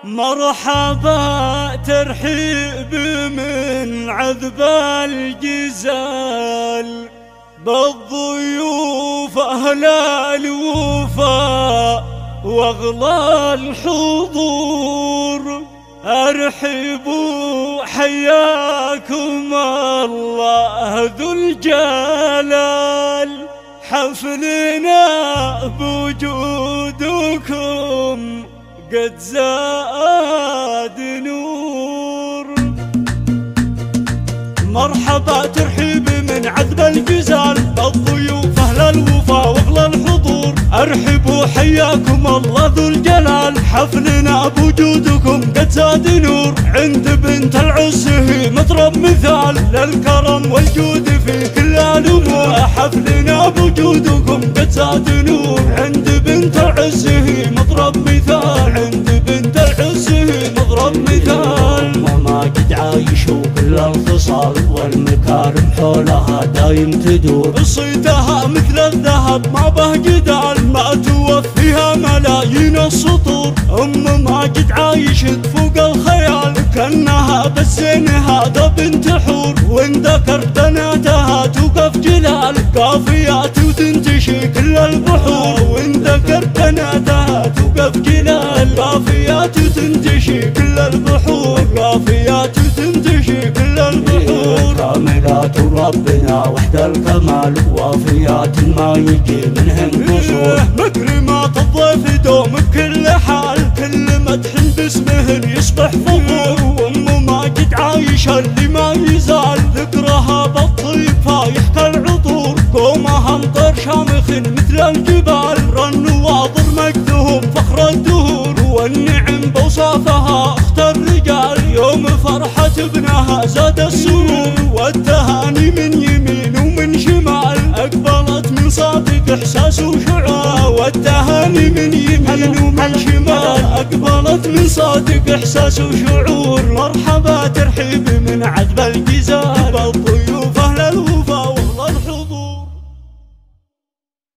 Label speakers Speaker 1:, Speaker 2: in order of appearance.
Speaker 1: مرحبا ترحيب من عذب الجزال بالضيوف أهل الوفاء واغلى الحضور. ارحبوا حياكم الله ذو الجلال، حفلنا بوجودكم قد زاد نور. مرحبا ترحيب من عذب الجزال بالضيوف أهل الوفا واغلى الحضور. ارحبوا حياكم الله ذو الجلال، حفلنا بوجودكم قد زاد نور. عند بنت العز هي مطرب مثال للكرم والجود في كل الامور. حفلنا بوجودكم قد زاد نور. عند بنت العز هي مطرب مثال، عند بنت العز هي مطرب مثال.
Speaker 2: مماجد عايشوا كل الخصال والمكارم حولها دايم تدور.
Speaker 1: صيتها مثل الذهب ما به جدال، ما توفيها ملايين السطور. ام ماجد عايشت فوق الخيال، كانها بالزين هذا بنت حور. وان ذكرت بناتها توقف جلال، قافيات وتنتشي كل البحور. وان ذكرت بناتها توقف جلال، قافيات وتنتشي كل البحور. قافيات وتنتشي كل البحور.
Speaker 2: كاملات ربنا وحد الكمال، وافيات ما يجي منهن قصور.
Speaker 1: مكرمات الضيف دوم بكل حال، كل مدح باسمهن يصبح فخور. وام ماجد عايشة اللي ما يزال ذكرها بالطيب فايح كالعطور. قومها مطر شامخ مثل الجبال، رن واضر مجدهم فخر الدهور. والنعم بوصافها اخت الرجال، يوم فرحة ابنها زاد السرور. والتهاني من يمين ومن شمال، اقبلت من صادق احساس وشعور. والتهاني من يمين ومن شمال، اقبلت من صادق احساس وشعور. مرحبا ترحيب من عذب الجزال بالضيوف